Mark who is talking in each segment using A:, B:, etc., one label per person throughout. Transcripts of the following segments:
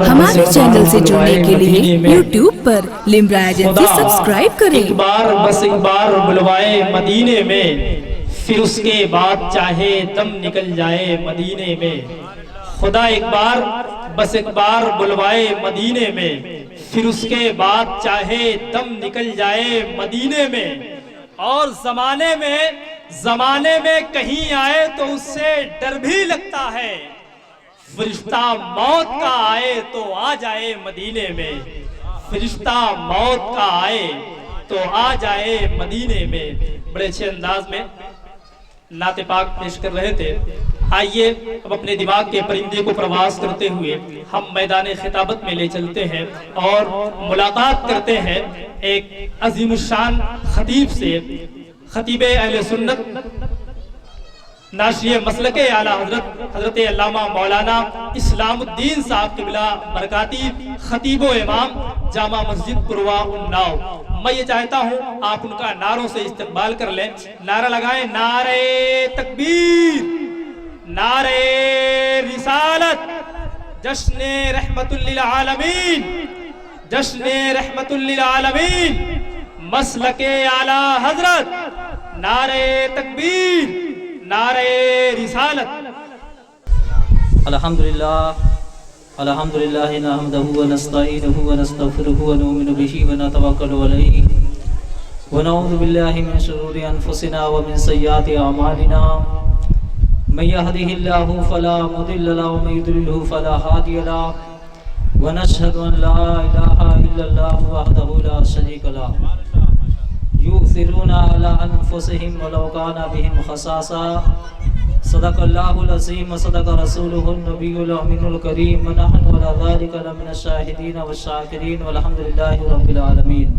A: ہمارے چینل سے جڑنے کے لیے یوٹیوب پر لمبرا ایجنسی سبسکرائب کریں۔
B: ایک بار بلوائے مدینے میں، پھر اس کے بعد چاہے دم نکل جائے مدینے میں۔ خدا ایک بار بلوائے مدینے میں، پھر اس کے بعد چاہے دم نکل جائے مدینے میں۔ اور زمانے میں کہیں آئے تو اس سے ڈر بھی لگتا ہے، فرشتہ موت کا آئے تو آ جائے مدینے میں۔ فرشتہ موت کا آئے تو آ جائے مدینے میں۔ بڑے اچھے انداز میں نعت پاک پیش کر رہے تھے۔ آئیے اب اپنے دماغ کے پرندے کو پرواز کرتے ہوئے ہم میدان خطابت میں لے چلتے ہیں اور ملاقات کرتے ہیں ایک عظیم الشان خطیب سے، خطیب اہل سنت، ناشری مسلک اعلیٰ حضرت علامہ مولانا اسلام الدین صاحب قبلہ برکاتی، خطیب و امام جامع مسجد پروا اناؤ۔ میں یہ چاہتا ہوں آپ ان کا نعروں سے استقبال کر لیں۔ نعرہ لگائیں، نعرہ تکبیر، نعرہ رسالت، جشن رحمت للعالمین، جشن رحمت للعالمین، مسلک اعلیٰ حضرت، نعرہ تکبیر، نعرہ رسالت۔
C: الحمدللہ نحمدہ ونستعینہ ونستغفرہ ونؤمن بہ ونتوکل علیہ ونعوذ باللہ من شرور انفسنا ومن سیئات اعمالنا، من یہدہ اللہ فلا مضل له ومن یضلل فلا ہادی له، ونشہد ان لا الہ الا اللہ وحدہ لا شریک له، یؤثرون علی انفسہم ولو کان بہم خصاصہ، صدق اللہ العظیم وصدق رسولہ النبی الامین الکریم، ونحن علی ذلک لمن الشاہدین والشاکرین والحمدللہ رب العالمین۔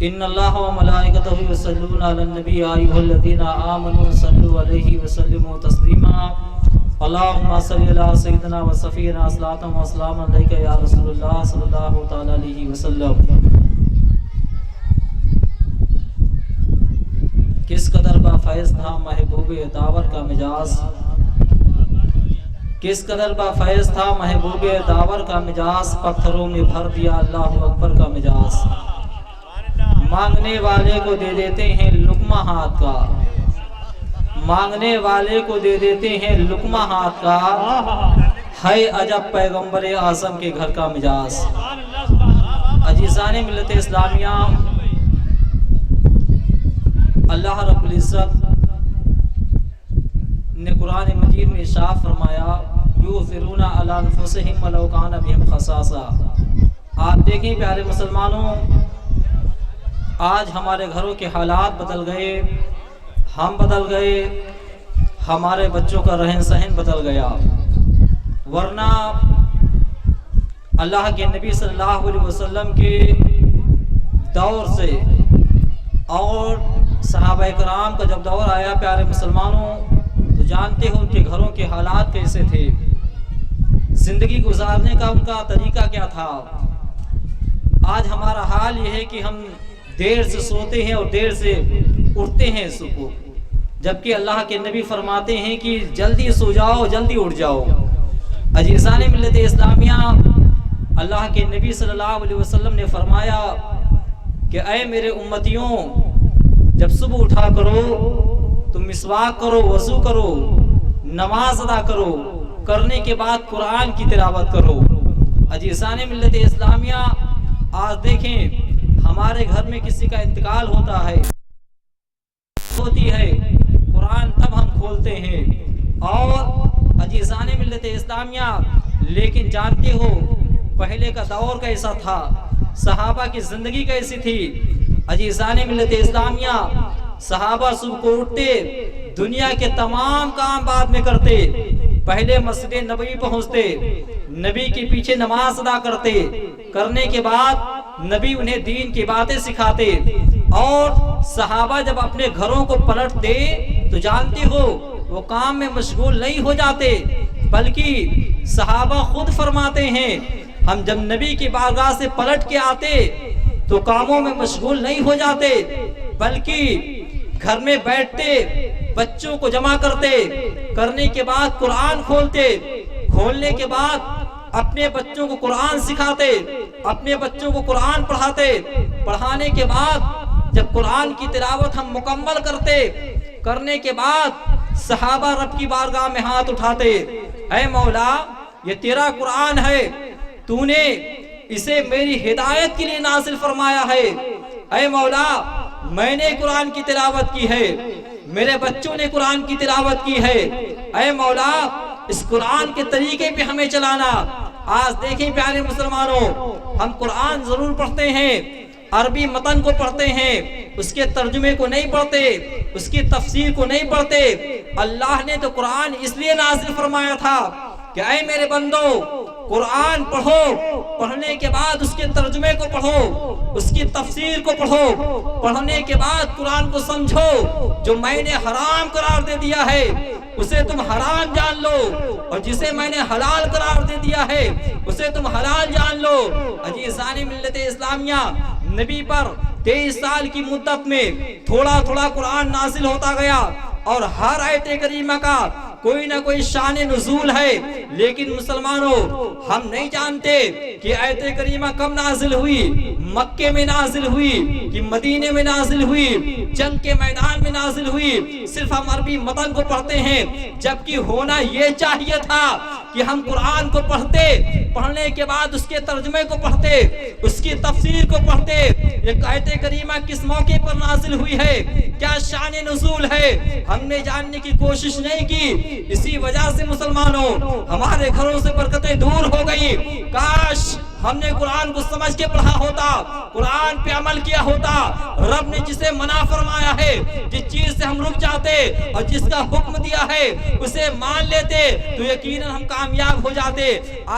C: ان اللہ وملائکتہ یصلون علی النبی یا ایھا الذین آمنوا صلوا علیہ وسلموا تسلیما، اللہم صلی علی سیدنا وصفینا صلاۃ و سلام علیک یا رسول اللہ صلی اللہ تعالی علیہ وسلم۔ کس قدر با فیض تھا محبوب داور کا مجاز، کس قدر با فیض تھا محبوب داور کا مجاز، پتھروں میں بھر دیا اللہ اکبر کا مجاز۔ مانگنے والے کو دے دیتے ہیں لقمہ ہاتھ کا، مانگنے والے کو دے دیتے ہیں لقمہ ہاتھ کا، ہے عجب پیغمبر اعظم کے گھر کا مجاز۔ عزیزان ملت اسلامیہ، اللہ رب العزت نے قرآن مجید میں ارشاد فرمایا، یؤثرون علی انفسہم ولو کان بہم خصاصہ۔ آپ دیکھیں پیارے مسلمانوں، آج ہمارے گھروں کے حالات بدل گئے، ہم بدل گئے، ہمارے بچوں کا رہن سہن بدل گیا، ورنہ اللہ کے نبی صلی اللہ علیہ وسلم کے دور سے اور صحابہ کرام کا جب دور آیا پیارے مسلمانوں، تو جانتے ہو ان کے گھروں کے حالات کیسے تھے، زندگی گزارنے کا ان کا طریقہ کیا تھا۔ آج ہمارا حال یہ ہے کہ ہم دیر سے سوتے ہیں اور دیر سے اٹھتے ہیں صبح، جبکہ اللہ کے نبی فرماتے ہیں کہ جلدی سو جاؤ جلدی اٹھ جاؤ۔ عزیزان ملت اسلامیہ، اللہ کے نبی صلی اللہ علیہ وسلم نے فرمایا کہ اے میرے امتیوں، جب صبح اٹھا کرو تم مسواک کرو، وضو کرو، نماز ادا کرو، کرنے کے بعد قرآن کی تلاوت کرو۔ عزیزان ملت اسلامیہ، آج دیکھیں ہمارے گھر میں کسی کا انتقال ہوتا ہے، ہوتی ہے، قرآن تب ہم کھولتے ہیں۔ اور عزیزان ملت اسلامیہ، لیکن جانتے ہو پہلے کا دور کیسا تھا، صحابہ کی زندگی کیسی تھی۔ عزیزان ملت اسلامیہ، صحابہ صبح کو اٹھتے، دنیا کے تمام کام بعد میں کرتے، پہلے مسجد نبوی پہنچتے، نبی کے پیچھے نماز ادا کرتے، کرنے کے بعد نبی انہیں دین کی باتیں سکھاتے، اور صحابہ جب اپنے گھروں کو پلٹتے تو جانتے ہو وہ کام میں مشغول نہیں ہو جاتے، بلکہ صحابہ خود فرماتے ہیں ہم جب نبی کی بارگاہ سے پلٹ کے آتے تو کاموں میں مشغول نہیں ہو جاتے، بلکہ گھر میں بیٹھتے، بچوں کو جمع کرتے، کرنے کے بعد قرآن کھولتے، کھولنے کے بعد اپنے بچوں کو قرآن سکھاتے، اپنے بچوں کو قرآن پڑھاتے، پڑھانے کے بعد جب قرآن کی تلاوت ہم مکمل کرنے کے بعد صحابہ رب کی بارگاہ میں ہاتھ اٹھاتے، اے مولا یہ تیرا قرآن ہے، تو نے اسے میری ہدایت کے لیے نازل فرمایا ہے، اے مولا میں نے قرآن کی تلاوت کی ہے، میرے بچوں نے قرآن کی تلاوت کی ہے، اے مولا اس قرآن کے طریقے پہ ہمیں چلانا۔ آج دیکھیں پیارے مسلمانوں، ہم قرآن ضرور پڑھتے ہیں، عربی متن کو پڑھتے ہیں، اس کے ترجمے کو نہیں پڑھتے، اس کی تفسیر کو نہیں پڑھتے۔ اللہ نے تو قرآن اس لیے نازل فرمایا تھا کہ اے میرے بندو قرآن پڑھو، پڑھنے کے بعد اس کے ترجمے کو پڑھو، اس کی تفسیر کو پڑھو، پڑھنے کے بعد قرآن کو سمجھو، جو میں نے حرام قرار دے دیا ہے اسے تم حرام جان لو، اور جسے میں نے حلال قرار دے دیا ہے اسے تم حلال جان لو۔ عزیزان ملت اسلامیہ، نبی پر 23 سال کی مدت میں تھوڑا تھوڑا قرآن نازل ہوتا گیا، اور ہر آیت کریمہ کا کوئی نہ کوئی شان نزول ہے، لیکن مسلمانوں ہم نہیں جانتے کہ آیت کریمہ کب نازل ہوئی، مکے میں نازل ہوئی کہ مدینے میں نازل ہوئی، جنگ کے میدان میں نازل ہوئی۔ صرف ہم عربی متن کو پڑھتے ہیں، جبکہ ہونا یہ چاہیے تھا کہ ہم قرآن کو پڑھتے، پڑھنے کے بعد اس کے ترجمے کو پڑھتے، اس کی تفسیر کو پڑھتے، یہ آیت کریمہ کس موقع پر نازل ہوئی ہے، کیا شان نزول ہے، ہم نے جاننے کی کوشش نہیں کی۔ اسی وجہ سے مسلمانوں ہمارے گھروں سے برکتیں دور ہو گئی۔ کاش ہم نے قرآن کو سمجھ کے پڑھا ہوتا، قرآن پہ عمل کیا ہوتا، رب نے جسے منع فرمایا ہے، جس چیز سے ہم رک جاتے اور جس کا حکم دیا ہے اسے مان لیتے تو یقیناً ہم کامیاب ہو جاتے۔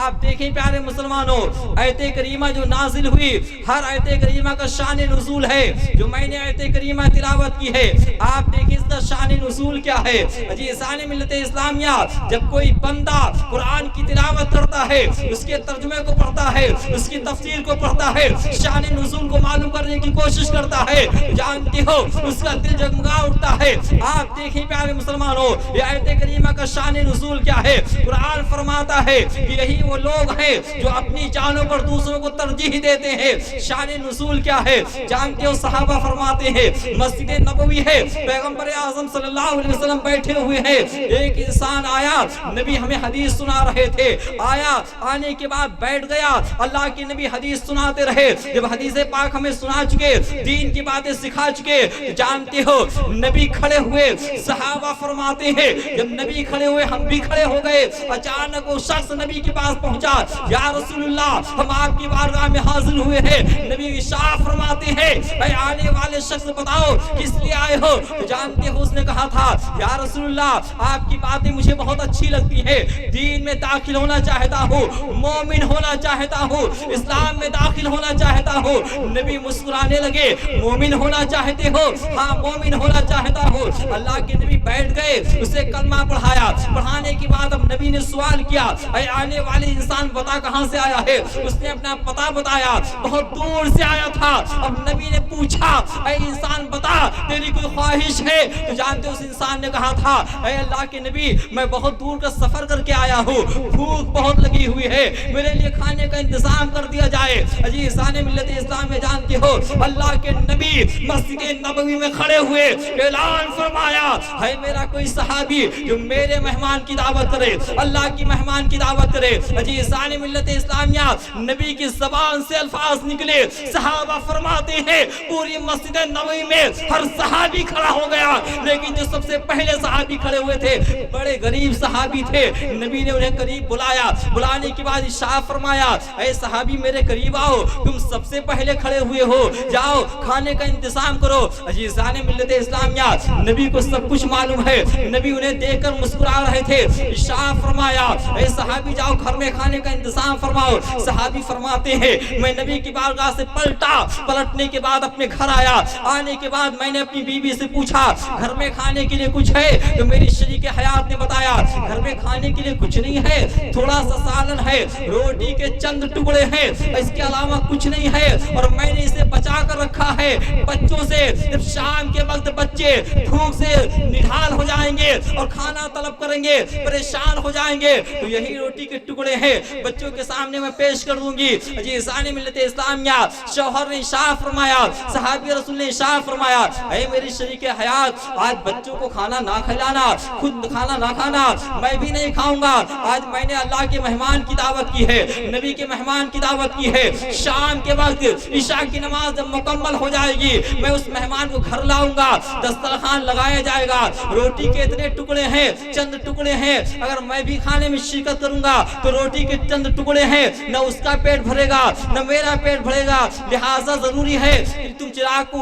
C: آپ دیکھیں پیارے مسلمانوں، آیت کریمہ جو نازل ہوئی، ہر آیت کریمہ کا شان نزول ہے، جو میں نے آیت کریمہ تلاوت کی ہے، آپ دیکھیں اس کا شان نزول کیا ہے۔ عزیزان ملت اسلامیہ، جب کوئی بندہ قرآن کی تلاوت کرتا ہے، اس کے ترجمے کو پڑھتا ہے، اس کی تفسیر کو پڑھتا ہے، شان نزول کو معلوم کرنے کی کوشش کرتا ہے، جانتے ہو اس کا دل جگمگا اٹھتا ہے۔ آپ دیکھیں پیارے مسلمانوں، یہ آیت کریمہ کا شان نزول کیا ہے۔ قرآن فرماتا ہے کہ یہی وہ لوگ ہیں جو اپنی جانوں پر دوسروں کو ترجیح دیتے ہیں۔ شان نزول کیا ہے جانتے ہو؟ صحابہ فرماتے ہیں مسجد نبوی ہے، پیغمبر اعظم صلی اللہ علیہ وسلم بیٹھے ہوئے ہیں، ایک انسان آیا، نبی ہمیں حدیث سنا رہے تھے، آیا، آنے کے بعد بیٹھ گیا، اللہ کے نبی حدیث سناتے رہے۔ جب حدیث پاک ہمیں سنا چکے، دین کی باتیں سکھا چکے، جانتے ہو نبی کھڑے ہوئے، صحابہ فرماتے ہیں جب نبی کھڑے ہوئے ہم بھی کھڑے ہو گئے۔ اچانک وہ شخص نبی کے پاس پہنچا، یا رسول اللہ ہم آپ کی بارگاہ میں حاضر ہوئے ہیں۔ نبی ارشاد فرماتے ہیں اے آنے والے شخص بتاؤ کس لیے آئے ہو؟ تو جانتے ہو اس نے کہا تھا یا رسول اللہ آپ کی باتیں مجھے بہت اچھی لگتی ہیں، دین میں داخل ہونا چاہتا ہوں، مومن ہونا چاہتا ہوں، اسلام میں داخل ہونا چاہتا ہوں۔ نبی مسکرانے لگے، مومن ہونا چاہتے ہو؟ ہاں مومن ہونا چاہتا ہوں۔ اللہ کے نبی بیٹھ گئے، اسے کلمہ پڑھایا، پڑھانے کے بعد اب نبی نے سوال کیا اے آنے والے انسان بتا کہاں سے آیا ہے؟ اس نے اپنا پتہ بتایا، بہت دور سے آیا تھا۔ اب نبی نے پوچھا اے انسان بتا تیری کوئی خواہش ہے؟ تو جانتے اس انسان نے کہا تھا اے اللہ کے نبی میں بہت دور کا سفر کر کے آیا ہوں، بھوک بہت لگی ہوئی ہے، میرے لیے کھانے کا انتظام کر دیا جائے۔ عزیزان ملت اسلام میں جانتے ہو اللہ کے نبی مسجد نبوی میں کھڑے ہوئے اعلان فرمایا ہے میرا کوئی صحابی جو میرے مہمان کی دعوت کرے، اللہ کی مہمان کی دعوت کرے۔ عزیزان ملت اسلامیہ نبی کی زبان سے الفاظ نکلے، صحابہ فرماتے ہیں پوری مسجد نبوی میں ہر صحابی کھڑا ہو گیا، لیکن جو سب سے پہلے صحابی کھڑے ہوئے تھے بڑے غریب صحابی تھے۔ نبی نے انہیں قریب بلایا، بلانے کے بعد ارشاد فرمایا اے صحابی میرے قریب آؤ، تم سب سے پہلے کھڑے ہوئے ہو، جاؤ کھانے کا انتظام کرو۔ عزیزان ملت اسلامیہ نبی کو سب کچھ معلوم ہے، نبی انہیں دیکھ کر مسکرا رہے تھے۔ ارشاد فرمایا اے صحابی جاؤ گھر میں کھانے کا انتظام فرماؤ۔ صحابی فرماتے ہیں میں نبی کی بارگاہ سے پلٹنے کے بعد اپنے گھر آیا، آنے کے بعد میں نے اپنی بیوی سے پوچھا گھر میں کھانے کے لیے کچھ ہے؟ تو میری شریک حیات نے بتایا گھر میں کھانے کے لیے کچھ نہیں ہے، تھوڑا سا سالن ہے، روٹی کے چند टुकड़े हैं, इसके अलावा कुछ नहीं है, और मैंने इसे बचा कर रखा है बच्चों से। जब शाम के वक्त बच्चे भूख से निढाल हो जाएंगे और खाना तलब करेंगे, परेशान हो जाएंगे, तो यही रोटी के टुकड़े हैं बच्चों के सामने मैं पेश कर दूंगी। जी सानी मिल्लत इस्लामिया, शौहर ने इरशाद फरमाया, सहाबी रसूल ने इरशाद फरमाया, ऐ मेरी शरीक हयात, आज बच्चों को खाना ना खिलाना, खुद खाना ना खाना, मैं भी नहीं खाऊंगा। आज मैंने अल्लाह के मेहमान की दावत की है, नबी के मेहमान की दावत की है। शाम के वक्त ईशा की नमाज जब मुकम्मल हो जाएगी, मैं उस मेहमान को घर लाऊंगा, दस्तरखान लगाया जाएगा, रोटी के इतने टुकड़े हैं, चंद टुकड़े हैं, अगर मैं भी खाने में शिरकत करूंगा तो रोटी के चंद टुकड़े हैं, न उसका पेट भरेगा न मेरा पेट भरेगा। लिहाजा जरूरी है कि तुम चिराग को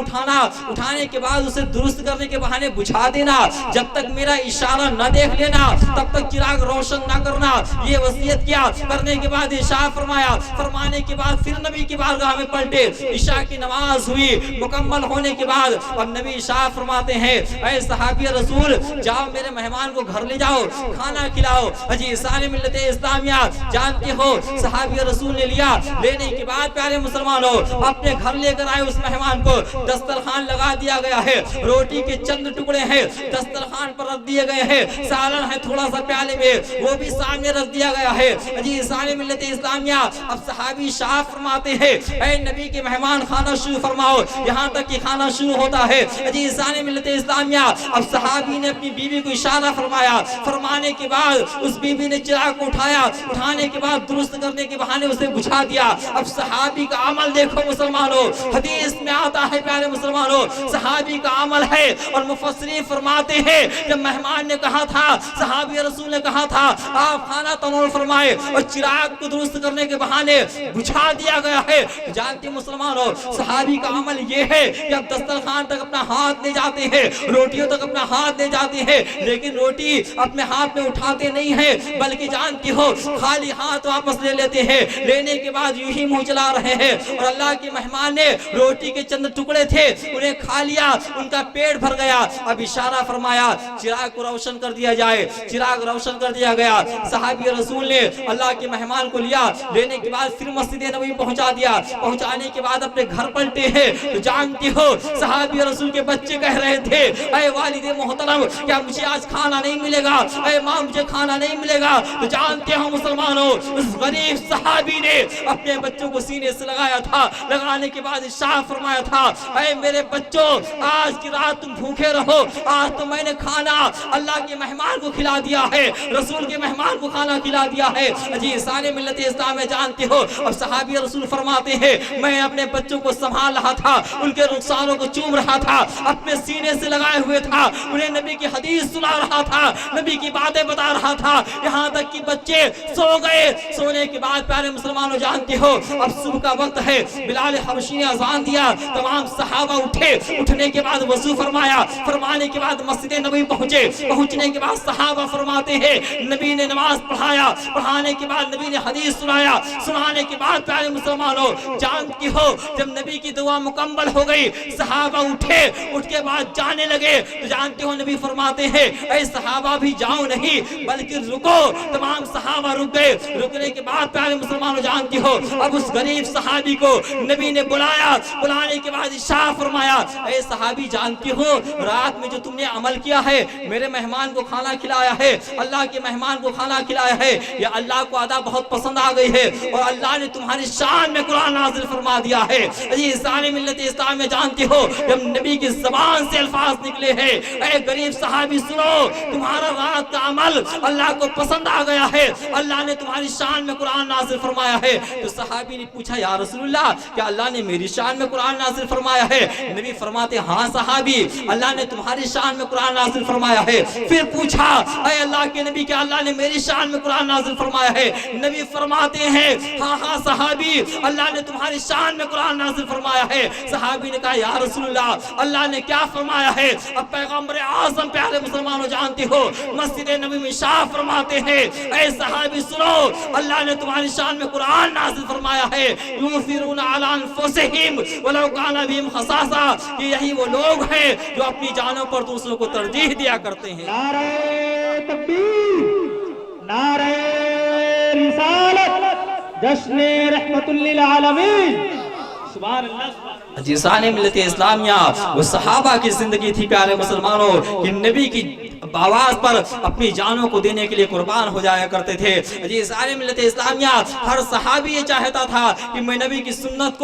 C: उठाने के बाद उसे दुरुस्त करने के बहाने बुझा देना, जब तक मेरा इशारा न देख लेना तब तक चिराग रोशन न करना। ये वसीयत किया, करने के बाद इरशाद फरमाया, फरमाने के बाद फिर नबी की बारगाह में पलटे, इशा की नमाज हुई, मुकम्मल होने के बाद अब नबी इरशाद फरमाते हैं, ऐ सहाबी रसूल, जाओ मेरे मेहमान को घर ले जाओ, खाना खिलाओ। अजी सारी मिल्लत इस्लामिया जानते हो, सहाबी रसूल ने लिया, लेने के बाद प्यारे मुसलमानों अपने घर लेकर आए उस मेहमान को, दस्तरखान लगा दिया गया है, रोटी के चंद टुकड़े हैं दस्तरखान पर रख दिए गए हैं, सालन है थोड़ा सा प्याले में वो भी सामने रख दिया गया है। अजी सारी मिल्लत इस्लामिया, अब सहाबी शाह फरमाते हैं, ऐ नबी के मेहमान खाना शुरू फरमाओ, यहाँ तक कि खाना शुरू होता है। अजी सारी मिल्लत इस्लामिया, अब सहाबी ने अपनी बीवी को इशारा फरमाया, फरमाने के बाद उस बीवी ने चिराग को उठाया, उठाने के बाद दुरुस्त करने के बहाने उसे बुझा दिया। अब सहाबी का अमल देखो मुसलमानों, हदीस में आता है प्यारे मुसलमानों, सहाबी का अमल है। और मुफस्सिरीन फरमाते हैं, जब मेहमान ने कहा था, सहाबी रसूल ने कहा था आप खाना तनौल फरमाए, और चिराग को दुरुस्त करने के बहाने बुझा दिया गया है। जानते मुसलमानों, सहाबी का अमल ये है कि अब दस्तरखान तक अपना हाथ ले जाते हैं, रोटियों तक अपना हाथ ले जाते हैं, लेकिन रोटी अपने हाथ में उठाते नहीं है, बल्कि जानती हो खाली हाथ वापस ले लेते हैं, लेने के बाद यूं ही मुंह चला रहे हैं। और अल्लाह के मेहमान ने रोटी के चंद टुकड़े थे उन्हें खा लिया, उनका पेट भर गया। अब इशारा फरमाया चिराग को रोशन कर दिया जाए, चिराग रोशन कर दिया गया। सहाबी रसूल ने अल्लाह के मेहमान को लिया, लेने के बाद फिर मस्जिद नबी पहुंचा दिया, पहुंचाने के बाद अपने घर पलटे हैं। तो जानती हो सहाबी रसूल के बच्चे कह रहे थे, ऐ वालिदे मोहतरम, क्या मुझे आज खाना नहीं मिलेगा, ऐ माँ मुझे खाना नहीं मिलेगा। तो जानते हो मुसलमानों, उस गरीब सहाबी ने अपने बच्चों को सीने से लगाया था, लगाने के बाद इरशाद फरमाया था, ऐ मेरे बच्चों आज की रात तुम भूखे रहो, आज तो मैंने खाना अल्लाह के मेहमान को खिला दिया है, रसूल के मेहमान को खाना खिला दिया है। अजी सारे मिल्लत इस्लाम में जानते हो, अब सहाबी रसूल फरमाते हैं, मैं अपने बच्चों को संभाल रहा था, उनके रुखसारों को चूम रहा था, अपने सीने से लगाए हुए था, उन्हें नबी की हदीस सुना रहा था, नबी की बातें बता रहा था, यहाँ तक कि बच्चे सो गए। सोने के बाद प्यारे मुसलमानों जानते हो, अब सुबह का वक्त है, बिलाल हबशी ने अज़ान दिया, तमाम सहाबा उठे, उठने के बाद वज़ू फरमाया, फरमाने के बाद मस्जिद नबी पहुंचे, पहुंचने के बाद सहाबा फरमाते हैं नबी ने नमाज पढ़ाया, पढ़ाने के बाद नबी ने हदीस सुनाया, सुनाने के बाद प्यारे मुसलमानों जानती हो जब नबी की दुआ मुकम्मल हो गई, सहाबा उठे, उठ के बाद जाने लगे। तो जानते हो नबी फरमाते हैं, ऐ सहाबा भी जाओ नहीं बल्कि रुको। तमाम सहाबा रुक गए, रुकने के बाद प्यारे मुसलमानों जानती हो अब उस गरीब सहाबी को नबी ने बुलाया, बुलाने के बाद इरशाद फरमाया, ऐ सहाबी जानती हो रात में जो तुमने अमल किया है, मेरे मेहमान को खाना खिलाया है, अल्लाह के मेहमान को खाना खिलाया है, ये अल्लाह को अदा बहुत पसंद आ गई है और अल्लाह ने तुम्हारी शान में कुरान नाज़िल फरमा दिया है। ये सारी मिल्लत इस्लाम में जानती हो जब नबी की ज़बान से अल्फाज निकले हैं, ऐ गरीब सहाबी सुनो, तुम्हारा रात का अमल अल्लाह को पसंद आ गया है, अल्लाह ने तुम्हारी शान में कुरान नाज़िल फरमाया है। तो सहाबी ने पूछा, या रसूलुल्लाह क्या अल्लाह ने मेरी शान में कुरान नाज़िल फरमाया है? नबी फरमाते, हाँ सहाबी, अल्लाह ने तुम्हारी शान में कुरान नाज़िल फरमाया है। फिर पूछा, ऐ अल्लाह के नबी क्या अल्लाह ने मेरी शान में कुरान नाज़िल फरमाया है? नबी फरमाते हैं, हाँ हाँ सहाबी, अल्लाह ने तुम्हारी शान में कुरान नाज़िल फरमाया है। सहाबी ने कहा, या रसूलुल्लाह अल्लाह ने क्या फरमाया है? अब पैगंबर आज़म प्यारे मुसलमानों जानते हो मस्जिद नबी में शाह फरमाते हैं, ऐ सहाबी सुनो, अल्लाह ने तुम्हारी शान में कुरान नाज़िल फरमाया है, यूसिरून अला अनफुसिहिम वलौ काना बिहिम खसासा, कि यही वो लोग हैं जो अपनी जानों पर दूसरों को तरजीह दिया करते हैं।
B: नारे तकबीर, नारे रिसालत, जश्न रहमतुल लिल आलमीन। सुभान अल्लाह।
C: अजीज़ान मिल्लत इस्लामिया, वो सहाबा की जिंदगी थी प्यारे मुसलमानों, कि नबी की आवाज पर अपनी जानों को देने के लिए कुर्बान हो जाया करते थे। अजीज़ान मिल्लत इस्लामिया, हर सहाबी ये चाहता था कि मैं नबी की सुन्नत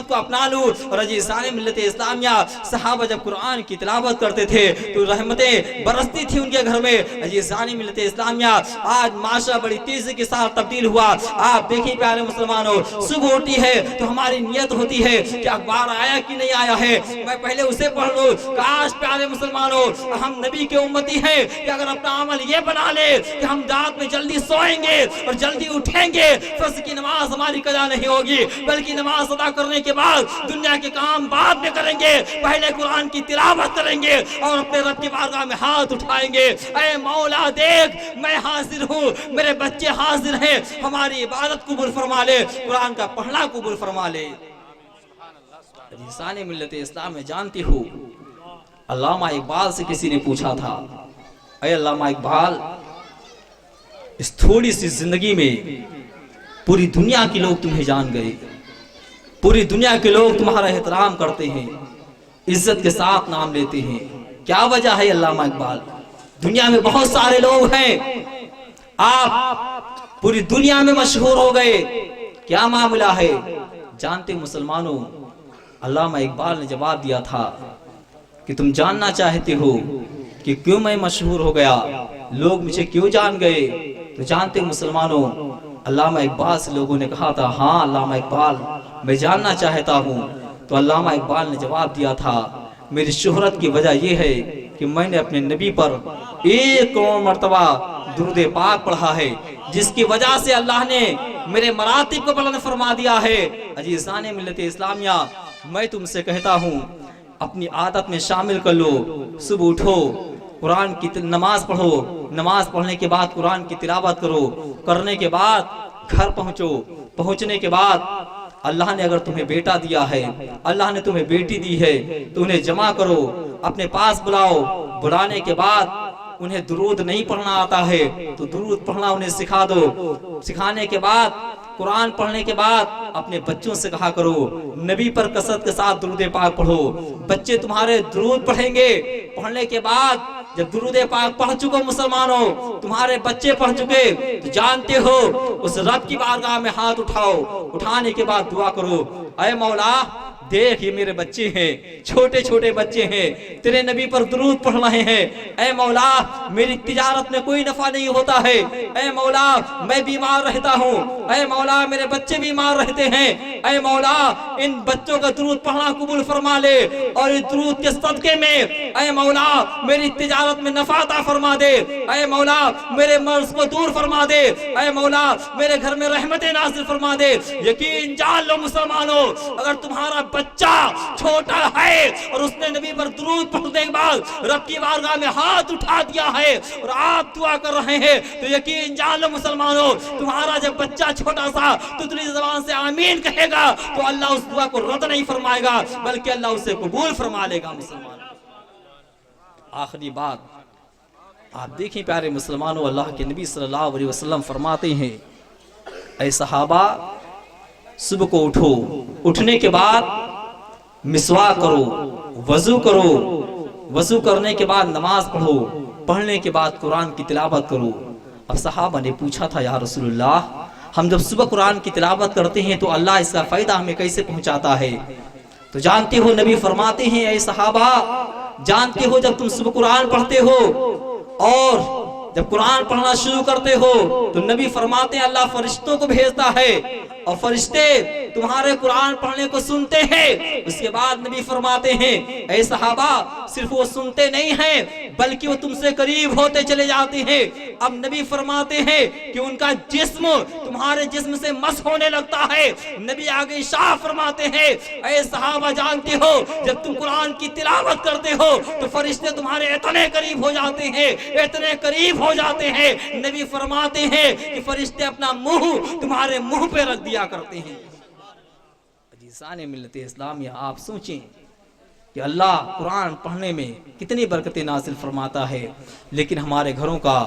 C: को अपना लूं। और अजीज़ान मिल्लत इस्लामिया, सहाबा जब कुरान की तिलावत करते थे तो रहमतें बरसती थी उनके घर में। अजीज़ान मिल्लत इस्लामिया, आज माशा बड़ी तेजी के साथ तब्दील हुआ। आप देखिए प्यारे मुसलमानों, सुबह होती है तो हमारी नियत होती है कि अखबार आया कि नहीं आया है, मैं पहले उसे पढ़ लूं। काश प्यारे मुसलमानों, हम नबी के उम्मती हैं कि अगर अपना अमल ये बना ले कि हम रात में जल्दी सोएंगे और जल्दी उठेंगे, फर्ज की नमाज हमारी कदा नहीं होगी, बल्कि नमाज अदा करने के बाद दुनिया के काम बाद में करेंगे, पहले कुरान की तिलावत करेंगे और अपने रब की बारगाह में हाथ उठाएंगे। ऐ मौला देख, मैं हाजिर हूँ, मेरे बच्चे हाजिर हैं, हमारी इबादत कबूल फरमा ले, कुरान का पढ़ना कबूल फरमा ले। इंसानी मिल्लत इस्लाम में जानती हूँ, अल्लामा इकबाल से किसी ने पूछा था, अरे अल्लामा इकबाल, इस थोड़ी सी जिंदगी में पूरी दुनिया के लोग तुम्हें जान गए, पूरी दुनिया के लोग तुम्हारा एहतराम करते हैं, इज्जत के साथ नाम लेते हैं, क्या वजह है अल्लामा इकबाल? दुनिया में बहुत सारे लोग हैं, आप पूरी दुनिया में मशहूर हो गए, क्या मामला है? जानते मुसलमानों, अल्लामा इकबाल ने जवाब दिया था कि तुम जानना चाहते हो कि क्यों मैं मशहूर हो गया, लोग मुझे क्यों जान गए? तो जानते मुसलमानों, अल्लामा इकबाल से लोगों ने कहा था, हाँ अल्लामा इकबाल, मैं जानना चाहता हूँ। तो अल्लामा इकबाल ने जवाब दिया था, मेरी शोहरत की वजह यह है कि मैंने अपने नबी पर 1 करोड़ मर्तबा दुरूद पाक पढ़ा है, जिसकी वजह से अल्लाह ने मेरे मरातिब को बुलंद फरमा दिया है। अजीज़ान मिल्लत इस्लामिया, मैं तुमसे कहता हूँ, अपनी आदत में शामिल कर लो, सुबह उठो, कुरान की नमाज पढ़ो, नमाज पढ़ने के बाद कुरान की तिलावत करो, करने के बाद घर पहुँचो, पहुँचने के बाद अल्लाह ने अगर तुम्हें बेटा दिया है, अल्लाह ने तुम्हें बेटी दी है, तो उन्हें जमा करो, अपने पास बुलाओ, बुलाने के बाद उन्हें दुरूद नहीं पढ़ना आता है तो दुरूद पढ़ना उन्हें सिखा दो, सिखाने के बाद कुरान पढ़ने के बाद अपने बच्चों से कहा करो, नबी पर कसरत के साथ दुरूद पाक पढ़ो, बच्चे तुम्हारे दुरूद पढ़ेंगे। पढ़ने के बाद जब दुरूद पाक पढ़ चुको मुसलमानों, तुम्हारे बच्चे पढ़ चुके, तो जानते हो उस रब की बारगाह में हाथ उठाओ, उठाने के बाद दुआ करो, ऐ मौला देख ये मेरे बच्चे हैं, छोटे छोटे बच्चे हैं, तेरे नबी पर दुरूद पढ़ रहे हैं, ऐ मौला मेरी तिजारत में कोई नफा नहीं होता है, ऐ मौला मैं बीमार रहता हूँ, ऐ मौला मेरे बच्चे बीमार रहते हैं, ऐ मौला इन बच्चों का दुरूद पढ़ना कबूल फरमा ले, और इस दुरूद के सदके में ऐ मौला मेरी तिजारत में नफा अता फरमा दे, ऐ मौला मेरे मर्ज को दूर फरमा दे, ऐ मौला मेरे घर में रहमतें नाज़िल फरमा दे। यकीन जान लो मुसलमानों, अगर तुम्हारा बच्चा छोटा है और उसने नबी पर दुरूद पढ़ने के बाद रब की बारगाह में हाथ उठा दिया है और आप दुआ कर रहे हैं, तो यकीन जान लो मुसलमानों, तुम्हारा जब बच्चा छोटा सा तुतली ज़बान से आमीन कहेगा तो अल्लाह उस दुआ को रद्द नहीं फरमाएगा, बल्कि अल्लाह उसे कबूल फरमा लेगा। मुसलमान, आखिरी बात आप देखें प्यारे मुसलमानों, अल्लाह के नबी सल्लल्लाहु अलैहि वसल्लम फरमाते हैं, ऐ सहाबा सुबह को उठो, उठने के बाद मिसवाक करो, वजू करो, वजू करने के बाद नमाज पढ़ो, पढ़ने के बाद कुरान की तिलावत करो। अब सहाबा ने पूछा था, या रसूलुल्लाह, हम जब सुबह कुरान की तिलावत करते हैं तो अल्लाह इसका फायदा हमें कैसे पहुंचाता है? तो जानते हो नबी फरमाते हैं, ऐ सहाबा जानते हो जब तुम सुबह कुरान पढ़ते हो और जब कुरान पढ़ना शुरू करते हो तो नबी फरमाते हैं अल्लाह फरिश्तों को भेजता है और फरिश्ते तुम्हारे कुरान पढ़ने को सुनते हैं। उसके बाद नबी फरमाते हैं, ऐ सहाबा सिर्फ वो सुनते नहीं हैं बल्कि वो तुमसे करीब होते चले जाते हैं। अब नबी फरमाते हैं कि उनका जिस्म तुम्हारे जिस्म से मस होने लगता है। नबी आगे साफ फरमाते हैं, ऐ सहाबा जानते हो जब तुम कुरान की तिलावत करते हो तो फरिश्ते तुम्हारे इतने करीब हो जाते हैं, इतने करीब हो जाते हैं, नबी फरमाते हैं कि फरिश्ते अपना मुंह तुम्हारे मुंह पे रख दिया करते हैं। अजीज़ान मिल्लत इस्लामिया, आप सोचें कि अल्लाह कुरान पढ़ने में कितनी बरकतें नाज़िल फरमाता है, लेकिन हमारे घरों का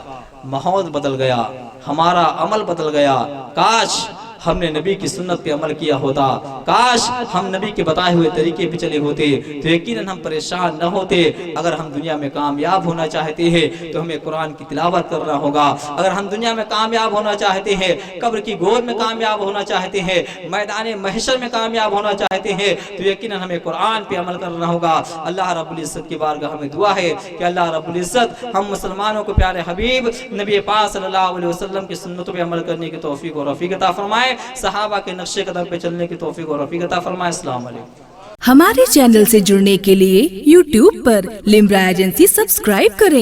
C: माहौल बदल गया, हमारा अमल बदल गया। काश ہم نے نبی کی سنت پہ عمل کیا ہوتا، کاش ہم نبی کے بتائے ہوئے طریقے پہ چلے ہوتے تو یقیناً ہم پریشان نہ ہوتے۔ اگر ہم دنیا میں کامیاب ہونا چاہتے ہیں تو ہمیں قرآن کی تلاوت کرنا ہوگا، اگر ہم دنیا میں کامیاب ہونا چاہتے ہیں، قبر کی گود میں کامیاب ہونا چاہتے ہیں، میدان محشر میں کامیاب ہونا چاہتے ہیں تو یقیناً ہمیں قرآن پہ عمل کرنا ہوگا۔ اللہ رب العزت کی بارگاہ میں دعا ہے کہ اللہ رب العزت ہم مسلمانوں کو پیارے حبیب نبی پاک صلی اللہ علیہ وسلم کی سنتوں پہ عمل کرنے کی توفیق اور رفیق عطا فرمائے، صحابہ کے نقش قدم پہ چلنے کی توفیق اور رفیق عطا فرمائے۔ السلام علیکم۔
A: ہمارے چینل سے جڑنے کے لیے YouTube پر لمبرا ایجنسی سبسکرائب کریں۔